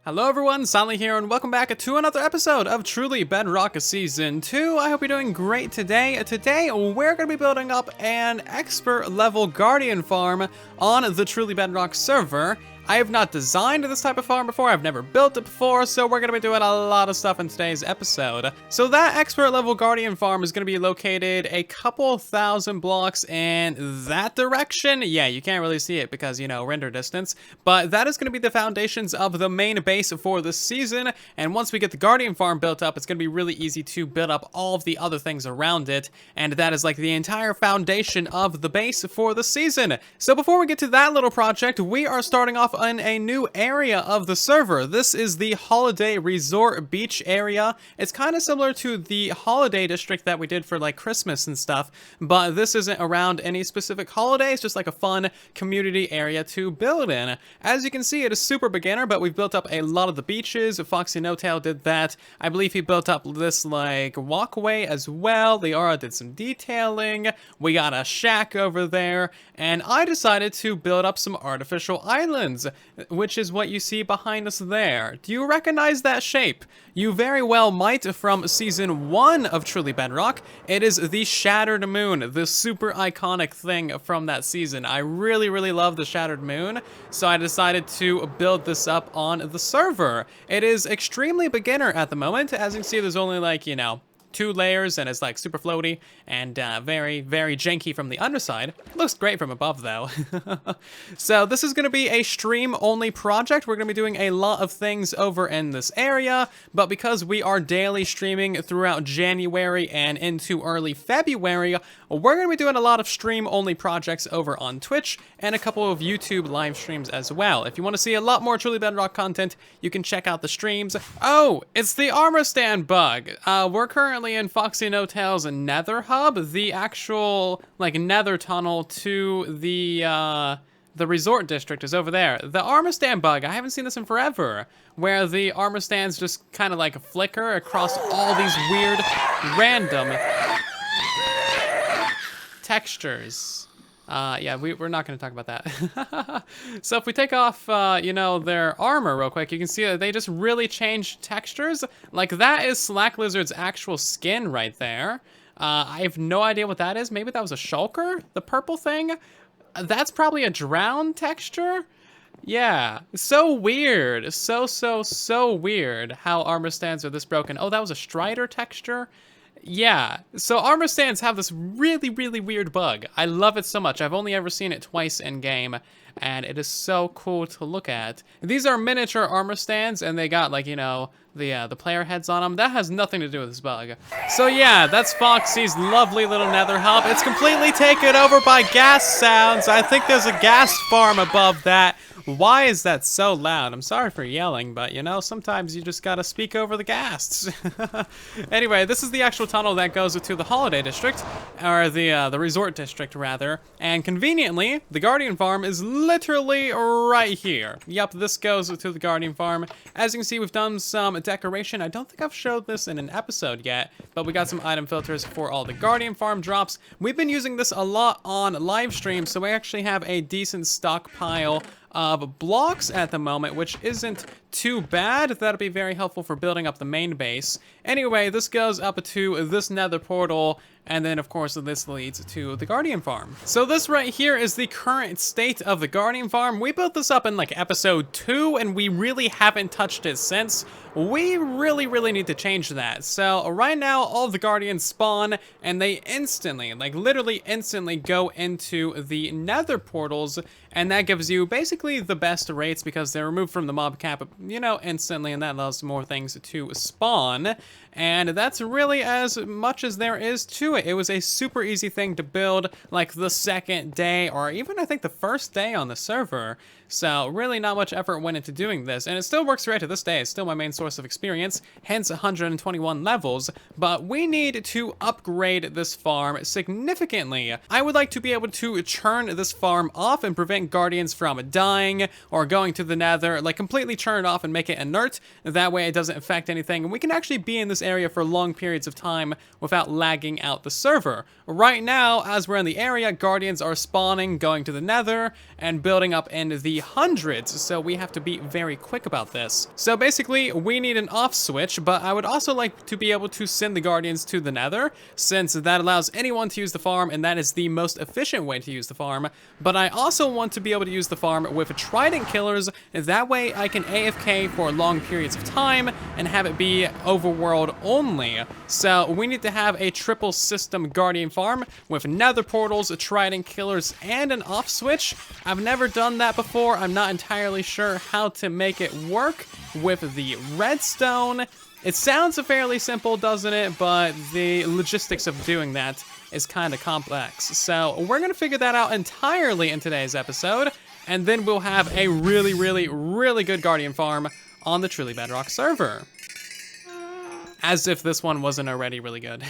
Hello everyone, Silent here, and welcome back to another episode of Truly Bedrock Season 2. I hope you're doing great today. Today, we're going to be building up an expert level Guardian farm on the Truly Bedrock server. I have not designed this type of farm before, I've never built it before, so we're going to be doing a lot of stuff in today's episode. So that expert level Guardian farm is going to be located a couple thousand blocks in that direction. Yeah, you can't really see it because, you know, render distance, but that is going to be the foundations of the main base for this season, and once we get the Guardian farm built up, it's going to be really easy to build up all of the other things around it, and that is like the entire foundation of the base for the season. So before we get to that little project, we are starting off in a new area of the server. This is the Holiday Resort Beach area. It's kind of similar to the Holiday District that we did for like Christmas and stuff, but this isn't around any specific holiday. It's just like a fun community area to build in. As you can see, it is super beginner, but we've built up a lot of the beaches. Foxy No Tail did that. I believe he built up this like walkway as well. Liara did some detailing. We got a shack over there, and I decided to build up some artificial islands, which is what you see behind us there. Do you recognize that shape? You very well might from season 1 of Truly Bedrock. It is the Shattered Moon, the super iconic thing from that season. I really love the Shattered Moon, so I decided to build this up on the server. It is extremely beginner at the moment. As you can see, there's only like, you know, 2 layers, and it's like super floaty and very janky from the underside. Looks great from above though. So this is going to be a stream only project. We're going to be doing a lot of things over in this area, but because we are daily streaming throughout January and into early February, we're going to be doing a lot of stream only projects over on Twitch and a couple of YouTube live streams as well. If you want to see a lot more Truly Bedrock content, you can check out the streams. Oh, it's the armor stand bug. We're currently in Foxy No Tail's Nether hub, the actual like Nether tunnel to the resort district is over there. The armor stand bug, I haven't seen this in forever, where the armor stands just kind of like flicker across all these weird random textures. Yeah, we're not going to talk about that. So if we take off, you know, their armor real quick, you can see that they just really changed textures. Like, that is Slack Lizard's actual skin right there. I have no idea what that is. Maybe that was a shulker? The purple thing? That's probably a drown texture? Yeah, so weird. So weird how armor stands are this broken. Oh, that was a Strider texture? Yeah, so armor stands have this really weird bug. I love it so much. I've only ever seen it twice in game, and it is so cool to look at. These are miniature armor stands, and they got like, you know, the player heads on them. That has nothing to do with this bug. So yeah, that's Foxy's lovely little Nether hub. It's completely taken over by Ghast sounds. I think there's a Ghast farm above that. Why is that so loud? I'm sorry for yelling, but you know, sometimes you just gotta speak over the Ghasts. Anyway, this is the actual tunnel that goes to the Holiday District, or the Resort District rather, and conveniently, the Guardian Farm is literally right here. Yep, this goes to the Guardian Farm. As you can see, we've done some decoration. I don't think I've showed this in an episode yet, but we got some item filters for all the Guardian Farm drops. We've been using this a lot on live stream, so we actually have a decent stockpile of blocks at the moment, which isn't too bad. That'll be very helpful for building up the main base. Anyway, this goes up to this Nether portal, and then of course this leads to the Guardian Farm. So this right here is the current state of the Guardian Farm. We built this up in like episode 2, and we really haven't touched it since. We really need to change that. So right now, all of the Guardians spawn, and they instantly, like literally instantly go into the Nether portals, and that gives you basically the best rates because they're removed from the mob cap, you know, instantly, and that allows more things to spawn. And that's really as much as there is to it. It was a super easy thing to build like the second day, or even I think the first day on the server. So really not much effort went into doing this, and it still works right to this day. It's still my main source of experience, hence 121 levels, but we need to upgrade this farm significantly. I would like to be able to churn this farm off and prevent guardians from dying or going to the Nether, like completely churn turn off and make it inert. That way it doesn't affect anything, and we can actually be in this area for long periods of time without lagging out the server. Right now, as we're in the area, guardians are spawning, going to the nether, and building up in the hundreds, so we have to be very quick about this. So basically, we need an off switch, but I would also like to be able to send the guardians to the nether, since that allows anyone to use the farm, and that is the most efficient way to use the farm. But I also want to be able to use the farm with trident killers, that way I can AFK for long periods of time and have it be overworld only. So we need to have a triple system guardian farm with nether portals, trident killers, and an off switch. I've never done that before. I'm not entirely sure how to make it work with the redstone. It sounds fairly simple, doesn't it? But the logistics of doing that is kind of complex. So we're going to figure that out entirely in today's episode, and then we'll have a really, really, really good guardian farm on the Truly Bedrock server. As if this one wasn't already really good.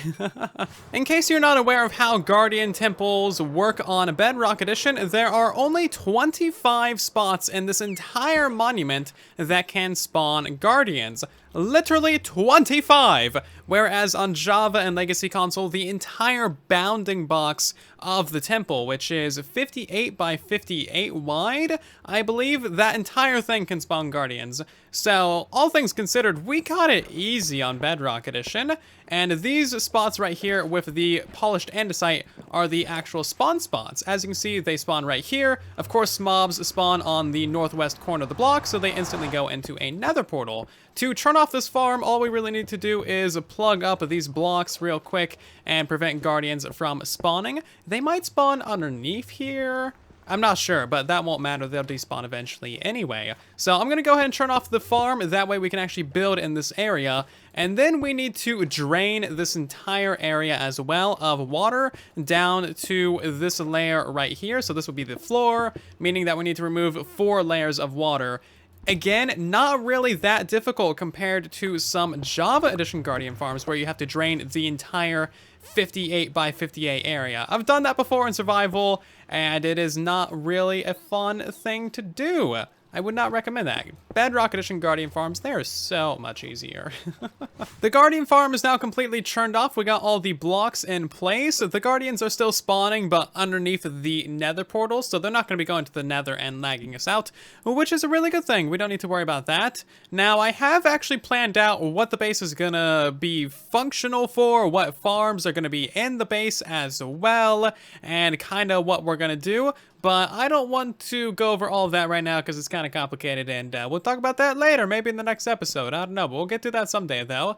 In case you're not aware of how Guardian Temples work on Bedrock Edition, there are only 25 spots in this entire monument that can spawn Guardians. Literally 25! Whereas on Java and Legacy Console, the entire bounding box of the temple, which is 58 by 58 wide, I believe that entire thing can spawn Guardians. So, all things considered, we got it easy on Bedrock Edition, and these spots right here with the polished andesite are the actual spawn spots. As you can see, they spawn right here. Of course, mobs spawn on the northwest corner of the block, so they instantly go into a nether portal. To turn off this farm, all we really need to do is plug up these blocks real quick and prevent guardians from spawning. They might spawn underneath here. I'm not sure, but that won't matter. They'll despawn eventually anyway. So I'm going to go ahead and turn off the farm. That way we can actually build in this area. And then we need to drain this entire area as well of water down to this layer right here. So this would be the floor, meaning that we need to remove 4 layers of water. Again, not really that difficult compared to some Java Edition Guardian farms where you have to drain the entire 58 by 58 area. I've done that before in survival, and it is not really a fun thing to do. I would not recommend that. Bedrock Edition Guardian farms, they are so much easier. The Guardian farm is now completely turned off. We got all the blocks in place. The Guardians are still spawning, but underneath the nether portals, so they're not going to be going to the nether and lagging us out, which is a really good thing. We don't need to worry about that. Now, I have actually planned out what the base is going to be functional for, what farms are going to be in the base as well, and kind of what we're going to do. But I don't want to go over all of that right now because it's kind of complicated, and we'll talk about that later, maybe in the next episode. I don't know, but we'll get to that someday, though.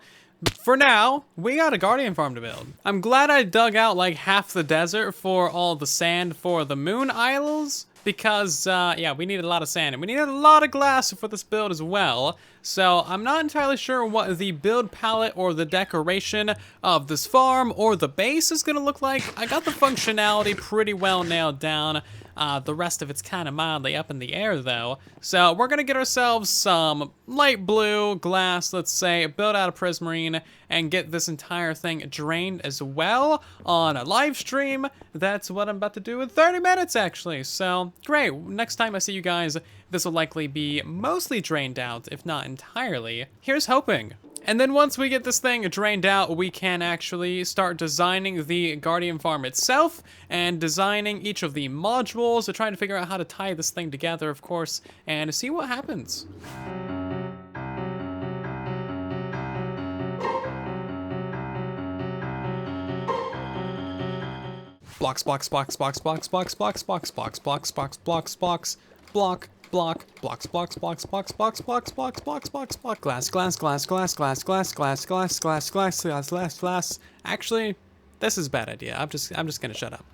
For now, we got a Guardian farm to build. I'm glad I dug out like half the desert for all the sand for the moon isles, because, yeah, we needed a lot of sand, and we needed a lot of glass for this build as well. So I'm not entirely sure what the build palette or the decoration of this farm or the base is going to look like. I got the functionality pretty well nailed down. The rest of it's kind of mildly up in the air, though. So we're going to get ourselves some light blue glass, let's say, build out a prismarine, and get this entire thing drained as well on a live stream. That's what I'm about to do in 30 minutes, actually. So, great. Next time I see you guys, this will likely be mostly drained out, if not entirely. Here's hoping. And then once we get this thing drained out, we can actually start designing the Guardian farm itself and designing each of the modules, trying to figure out how to tie this thing together, of course, and see what happens. Blocks, blocks, blocks, blocks, blocks, blocks, blocks, blocks, blocks, blocks, blocks, blocks, blocks, block, block, blocks, blocks, blocks, blocks, blocks, blocks, blocks, blocks, blocks, block, glass, glass, glass, glass, glass, glass, glass, glass, glass, glass, glass, glass, glass. Actually, this is a bad idea. I'm just gonna shut up.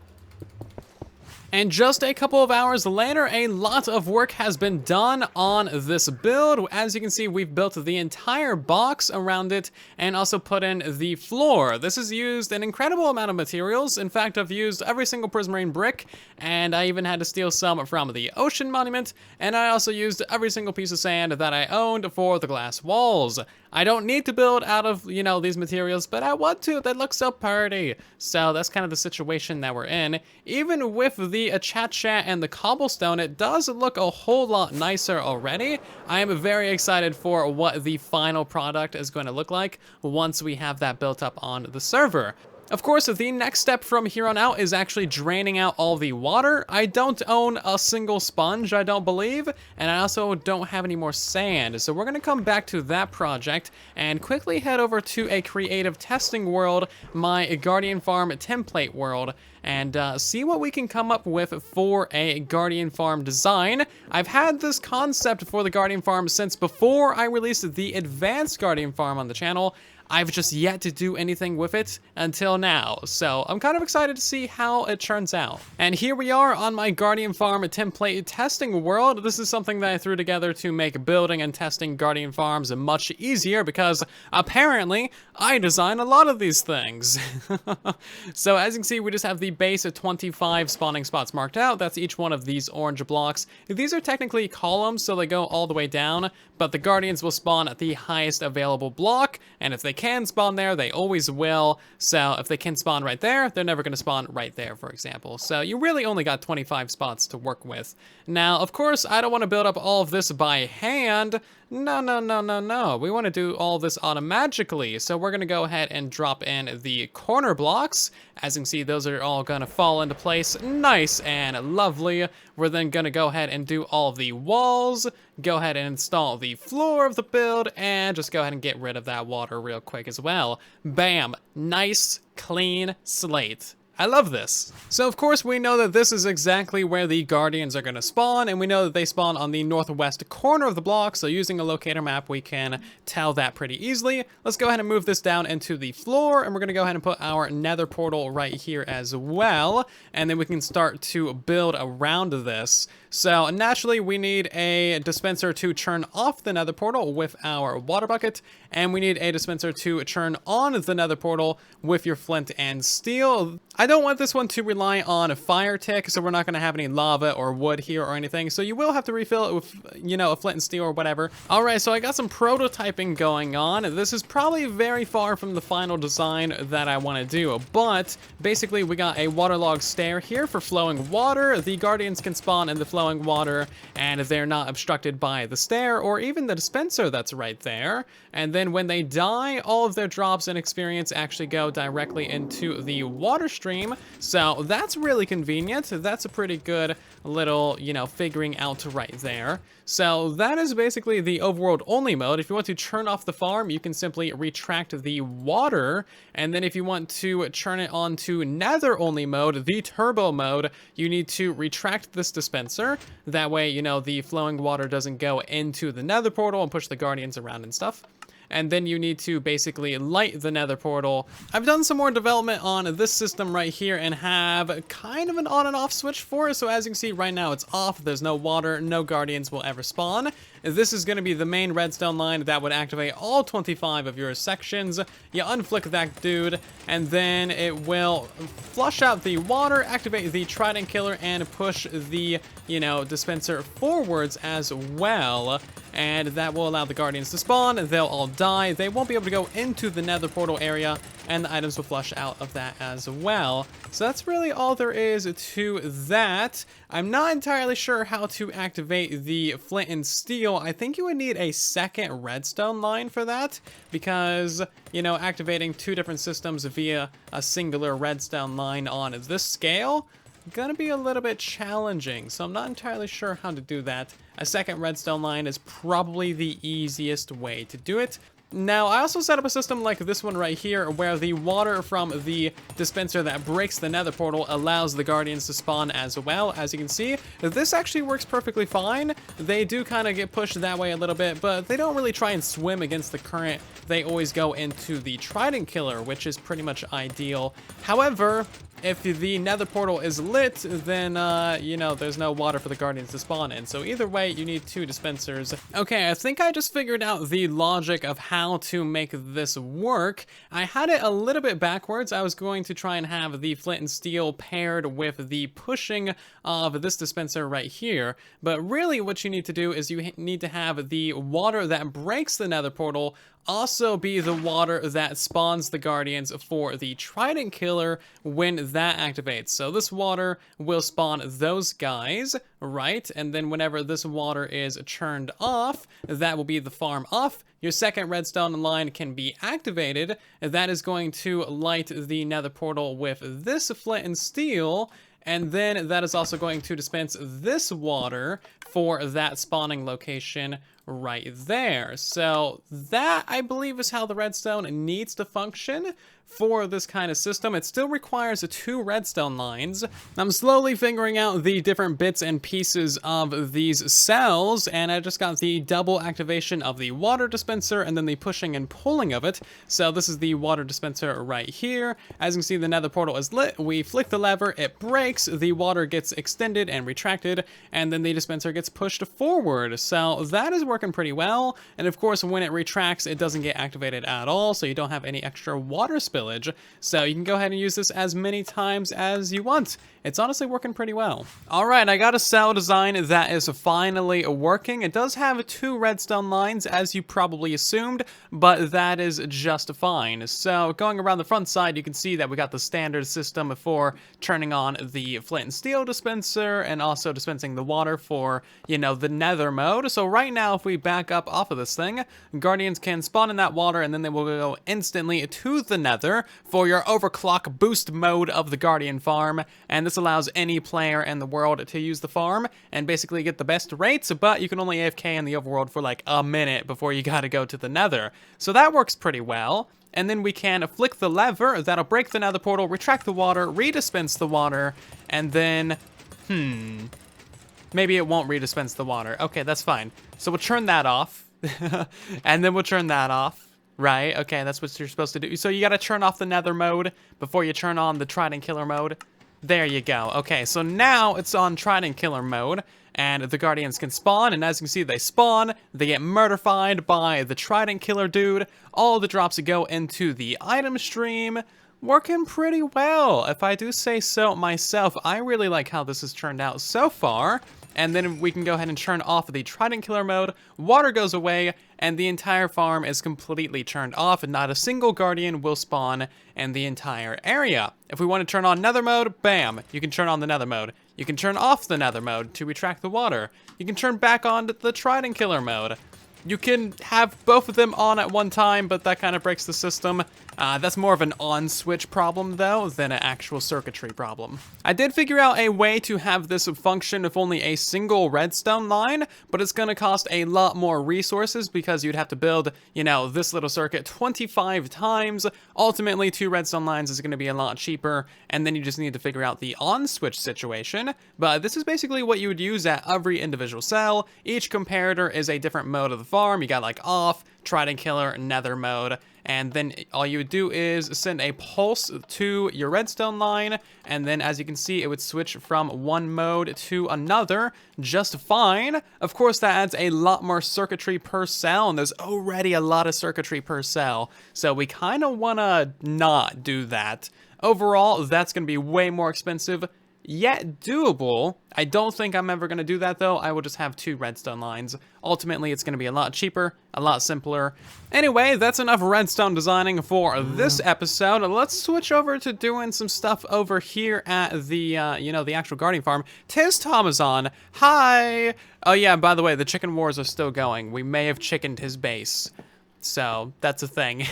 And just a couple of hours later, a lot of work has been done on this build. As you can see, we've built the entire box around it and also put in the floor. This has used an incredible amount of materials. In fact, I've used every single prismarine brick, and I even had to steal some from the ocean monument, and I also used every single piece of sand that I owned for the glass walls. I don't need to build out of, you know, these materials, but I want to. They look so pretty. So that's kind of the situation that we're in. Even with the the chat and the cobblestone, it does look a whole lot nicer already. I am very excited for what the final product is going to look like once we have that built up on the server. Of course, the next step from here on out is actually draining out all the water. I don't own a single sponge, I don't believe, and I also don't have any more sand. So we're gonna come back to that project and quickly head over to a creative testing world, my Guardian Farm template world, and see what we can come up with for a Guardian Farm design. I've had this concept for the Guardian Farm since before I released the advanced Guardian Farm on the channel. I've just yet to do anything with it until now, so I'm kind of excited to see how it turns out. And here we are on my Guardian Farm template testing world. This is something that I threw together to make building and testing Guardian Farms much easier because apparently I design a lot of these things. So as you can see, we just have the base of 25 spawning spots marked out. That's each one of these orange blocks. These are technically columns, so they go all the way down, but the Guardians will spawn at the highest available block, and if they can spawn there, they always will. So if they can spawn right there, they're never going to spawn right there, for example. So you really only got 25 spots to work with. Now, of course, I don't want to build up all of this by hand. No. We want to do all this automagically. So we're going to go ahead and drop in the corner blocks. As you can see, those are all going to fall into place nice and lovely. We're then going to go ahead and do all of the walls, go ahead and install the floor of the build, and just go ahead and get rid of that water real quick as well. Bam! Nice, clean slate. I love this. So of course we know that this is exactly where the Guardians are going to spawn, and we know that they spawn on the northwest corner of the block, so using a locator map we can tell that pretty easily. Let's go ahead and move this down into the floor, and we're going to go ahead and put our nether portal right here as well, and then we can start to build around this. So naturally we need a dispenser to turn off the nether portal with our water bucket, and we need a dispenser to turn on the nether portal with your flint and steel. I don't want this one to rely on a fire tick, so we're not going to have any lava or wood here or anything, so you will have to refill it with, you know, a flint and steel or whatever. Alright, so I got some prototyping going on. This is probably very far from the final design that I want to do, but basically we got a waterlogged stair here for flowing water. The Guardians can spawn in the flowing water, and they're not obstructed by the stair or even the dispenser that's right there. And then when they die, all of their drops and experience actually go directly into the water stream. So that's really convenient. That's a pretty good little, you know, figuring out right there. So that is basically the overworld only mode. If you want to turn off the farm, you can simply retract the water. And then if you want to turn it on to nether only mode, the turbo mode, you need to retract this dispenser. That way, you know, the flowing water doesn't go into the nether portal and push the Guardians around and stuff. And then you need to basically light the nether portal. I've done some more development on this system right here and have kind of an on and off switch for it. So as you can see right now, it's off. There's no water, no Guardians will ever spawn. This is going to be the main redstone line that would activate all 25 of your sections. You unflick that dude, and then it will flush out the water, activate the trident killer, and push the, you know, dispenser forwards as well. And that will allow the Guardians to spawn. They'll all die. They won't be able to go into the nether portal area, and the items will flush out of that as well. So that's really all there is to that. I'm not entirely sure how to activate the flint and steel. I think you would need a second redstone line for that, because, you know, activating two different systems via a singular redstone line on this scale gonna be a little bit challenging, so I'm not entirely sure how to do that. A second redstone line is probably the easiest way to do it. Now, I also set up a system like this one right here, where the water from the dispenser that breaks the nether portal allows the Guardians to spawn as well. As you can see, this actually works perfectly fine. They do kind of get pushed that way a little bit, but they don't really try and swim against the current. They always go into the trident killer, which is pretty much ideal. However, if the nether portal is lit, then, you know, there's no water for the Guardians to spawn in. So either way, you need two dispensers. Okay, I think I just figured out the logic of how to make this work. I had it a little bit backwards. I was going to try and have the flint and steel paired with the pushing of this dispenser right here. But really what you need to do is you need to have the water that breaks the nether portal also also be the water that spawns the guardians for the trident killer when that activates. So this water will spawn those guys, right? And then whenever this water is turned off, that will be the farm off. Your second redstone line can be activated. That is going to light the nether portal with this flint and steel. And then that is also going to dispense this water for that spawning location right there. So that, I believe, is how the redstone needs to function for this kind of system. It still requires 2 redstone lines. I'm slowly figuring out the different bits and pieces of these cells, and I just got the double activation of the water dispenser and then the pushing and pulling of it. So this is the water dispenser right here. As you can see, the nether portal is lit. We flick the lever, it breaks, the water gets extended and retracted, and then the dispenser gets pushed forward. So that is working pretty well. And of course, when it retracts, it doesn't get activated at all, so you don't have any extra water spillage. So you can go ahead and use this as many times as you want. It's honestly working pretty well. All right, I got a cell design that is finally working. It does have 2 redstone lines, as you probably assumed, but that is just fine. So going around the front side, you can see that we got the standard system for turning on the flint and steel dispenser and also dispensing the water for, you know, the nether mode. So right now, if we back up off of this thing, guardians can spawn in that water and then they will go instantly to the nether for your overclock boost mode of the guardian farm. And this allows any player in the world to use the farm and basically get the best rates, but you can only AFK in the overworld for like a minute before you gotta go to the nether. So that works pretty well. And then we can flick the lever, that'll break the nether portal, retract the water, redispense the water, and then, maybe it won't redispense the water. Okay, that's fine. So we'll turn that off, and then we'll turn that off. Right, okay, that's what you're supposed to do. So you gotta turn off the nether mode before you turn on the trident killer mode. There you go. Okay, so now it's on trident killer mode, and the guardians can spawn, and as you can see, they spawn, they get murderfied by the trident killer dude. All the drops go into the item stream. Working pretty well, if I do say so myself. I really like how this has turned out so far. And then we can go ahead and turn off the trident killer mode, water goes away, and the entire farm is completely turned off, and not a single guardian will spawn in the entire area. If we want to turn on nether mode, bam, you can turn on the nether mode. You can turn off the nether mode to retract the water. You can turn back on the trident killer mode. You can have both of them on at one time, but that kind of breaks the system. That's more of an on switch problem though than an actual circuitry problem. I did figure out a way to have this function with only a single redstone line, but it's gonna cost a lot more resources because you'd have to build, you know, this little circuit 25 times. Ultimately, 2 redstone lines is gonna be a lot cheaper, and then you just need to figure out the on switch situation. But this is basically what you would use at every individual cell. Each comparator is a different mode of the farm. You got like off, trident killer, nether mode, and then all you would do is send a pulse to your redstone line, and then as you can see, it would switch from one mode to another just fine. Of course, that adds a lot more circuitry per cell, and there's already a lot of circuitry per cell, so we kind of want to not do that. Overall, that's going to be way more expensive, yet doable. I don't think I'm ever going to do that though. I will just have 2 redstone lines. Ultimately, it's going to be a lot cheaper, a lot simpler. Anyway, that's enough redstone designing for this episode. Let's switch over to doing some stuff over here at the, you know, the actual guardian farm. TizTom is on. Hi! Oh yeah, by the way, the chicken wars are still going. We may have chickened his base. So, that's a thing.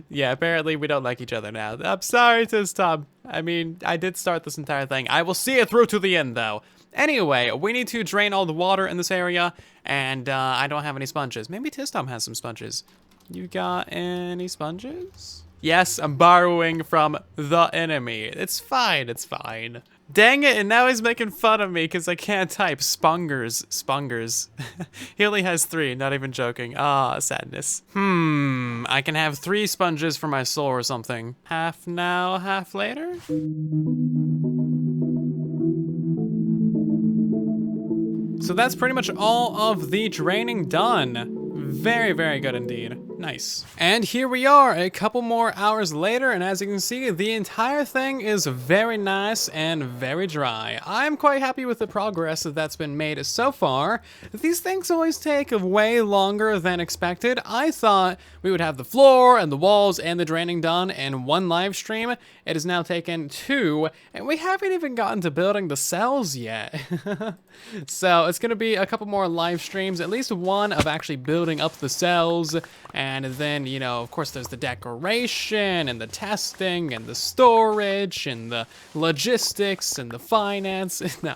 Yeah, apparently we don't like each other now. I'm sorry, TizTom. I mean, I did start this entire thing. I will see it through to the end, though. Anyway, we need to drain all the water in this area, and I don't have any sponges. Maybe TizTom has some sponges. You got any sponges? Yes, I'm borrowing from the enemy. It's fine, it's fine. Dang it, and now he's making fun of me because I can't type spongers. Spongers. He only has 3, not even joking. Ah, sadness. I can have 3 sponges for my soul or something. Half now, half later? So that's pretty much all of the draining done. Very, very good indeed. Nice. And here we are a couple more hours later, and as you can see, the entire thing is very nice and very dry. I'm quite happy with the progress that's been made so far. These things always take way longer than expected. I thought we would have the floor and the walls and the draining done in one live stream. It has now taken 2, and we haven't even gotten to building the cells yet. So it's gonna be a couple more live streams, at least one of actually building up the cells. And then, you know, of course, there's the decoration and the testing and the storage and the logistics and the finance. No.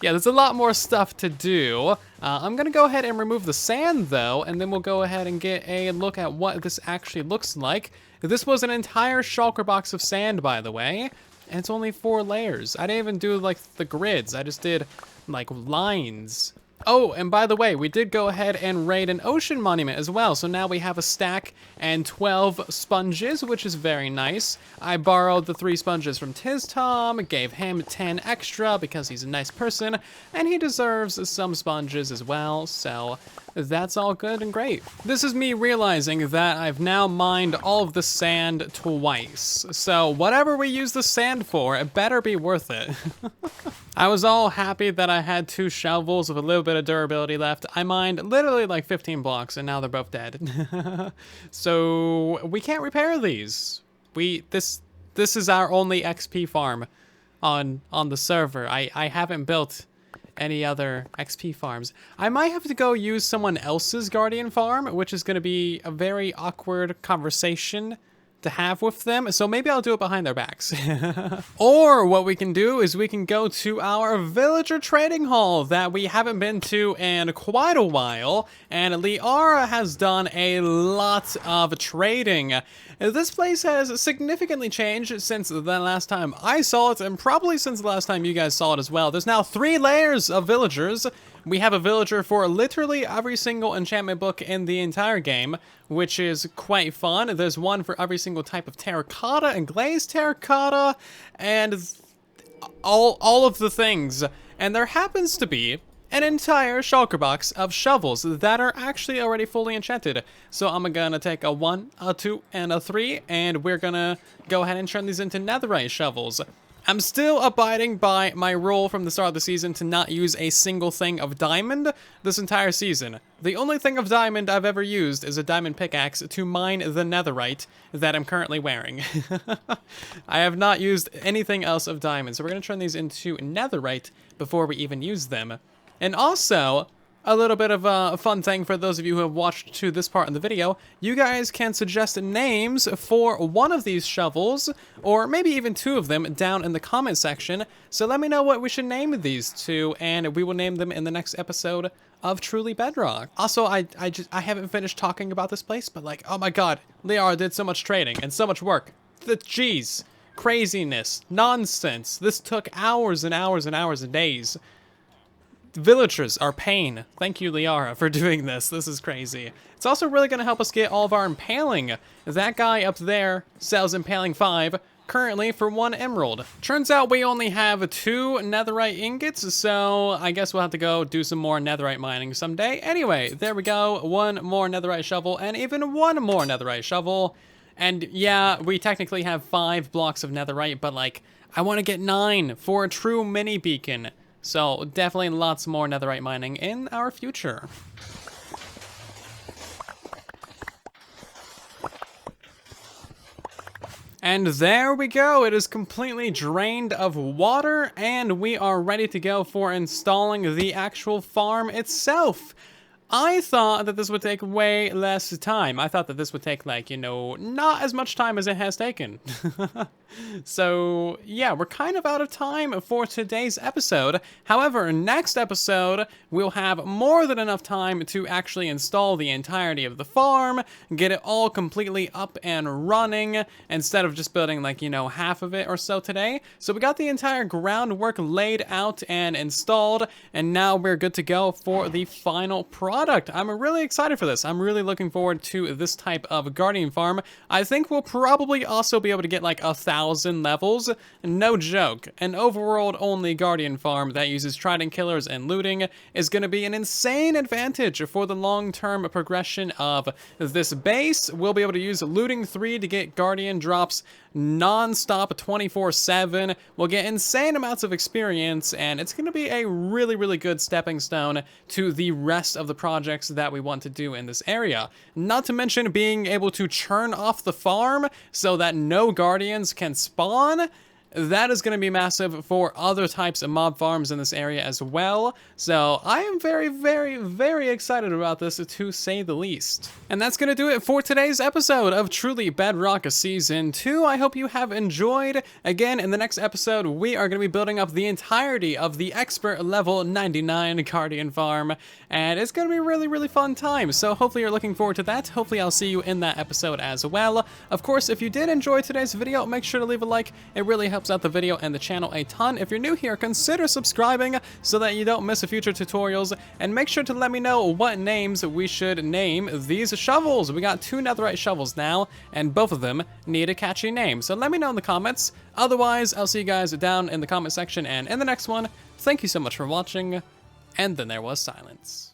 Yeah, there's a lot more stuff to do. I'm going to go ahead and remove the sand, though, and then we'll go ahead and get a look at what this actually looks like. This was an entire shulker box of sand, by the way, and it's only 4 layers. I didn't even do, like, the grids. I just did, like, lines. Oh, and by the way, we did go ahead and raid an ocean monument as well. So now we have a stack and 12 sponges, which is very nice. I borrowed the 3 sponges from Tom, gave him 10 extra because he's a nice person, and he deserves some sponges as well. So that's all good and great. This is me realizing that I've now mined all of the sand twice. So whatever we use the sand for, it better be worth it. I was all happy that I had 2 shovels with a little bit of durability left. I mined literally like 15 blocks and now they're both dead. So we can't repair these. This is our only XP farm on the server. I haven't built any other XP farms. I might have to go use someone else's guardian farm, which is going to be a very awkward conversation to have with them, so maybe I'll do it behind their backs. Or what we can do is we can go to our villager trading hall that we haven't been to in quite a while, and Liara has done a lot of trading. This place has significantly changed since the last time I saw it, and probably since the last time you guys saw it as well. There's now 3 layers of villagers. We have a villager for literally every single enchantment book in the entire game, which is quite fun. There's one for every single type of terracotta and glazed terracotta, and all of the things. And there happens to be an entire shulker box of shovels that are actually already fully enchanted. So I'm gonna take a 1, a 2, and a 3, and we're gonna go ahead and turn these into netherite shovels. I'm still abiding by my rule from the start of the season to not use a single thing of diamond this entire season. The only thing of diamond I've ever used is a diamond pickaxe to mine the netherite that I'm currently wearing. I have not used anything else of diamond, so we're going to turn these into netherite before we even use them. And also, a little bit of a fun thing for those of you who have watched to this part in the video, you guys can suggest names for one of these shovels, or maybe even 2 of them, down in the comment section. So let me know what we should name these 2, and we will name them in the next episode of Truly Bedrock. Also, I haven't finished talking about this place, but like, oh my god, Liara did so much trading and so much work. Jeez, craziness, nonsense. This took hours and hours and hours and days. Villagers are pain. Thank you, Liara, for doing this. This is crazy. It's also really going to help us get all of our impaling. That guy up there sells impaling 5, currently for 1 emerald. Turns out we only have 2 netherite ingots, so I guess we'll have to go do some more netherite mining someday. Anyway, there we go. 1 more netherite shovel, and even 1 more netherite shovel. And yeah, we technically have 5 blocks of netherite, but like, I want to get 9 for a true mini beacon. So definitely lots more netherite mining in our future. And there we go. It is completely drained of water, and we are ready to go for installing the actual farm itself. I thought that this would take way less time. I thought that this would take, like, you know, not as much time as it has taken. So, yeah, we're kind of out of time for today's episode. However, next episode, we'll have more than enough time to actually install the entirety of the farm, get it all completely up and running, instead of just building, like, you know, half of it or so today. So we got the entire groundwork laid out and installed, and now we're good to go for the final project. product. I'm really excited for this. I'm really looking forward to this type of guardian farm. I think we'll probably also be able to get like 1,000 levels. No joke. An overworld only guardian farm that uses trident killers and looting is going to be an insane advantage for the long-term progression of this base. We'll be able to use looting 3 to get guardian drops non-stop 24/7. We'll get insane amounts of experience, and it's going to be a really good stepping stone to the rest of the projects that we want to do in this area. Not to mention being able to churn off the farm so that no guardians can spawn. That is going to be massive for other types of mob farms in this area as well. So I am very excited about this, to say the least. And that's going to do it for today's episode of Truly Bedrock Season 2. I hope you have enjoyed. Again, in the next episode, we are going to be building up the entirety of the expert level 99 Guardian farm. And it's going to be a really fun time. So hopefully you're looking forward to that. Hopefully I'll see you in that episode as well. Of course, if you did enjoy today's video, make sure to leave a like. It really helps out the video and the channel a ton. If you're new here, consider subscribing so that you don't miss future tutorials, and make sure to let me know what names we should name these shovels. We got 2 netherite shovels now, and both of them need a catchy name, so let me know in the comments. Otherwise, I'll see you guys down in the comment section and in the next one. Thank you so much for watching, and then there was silence.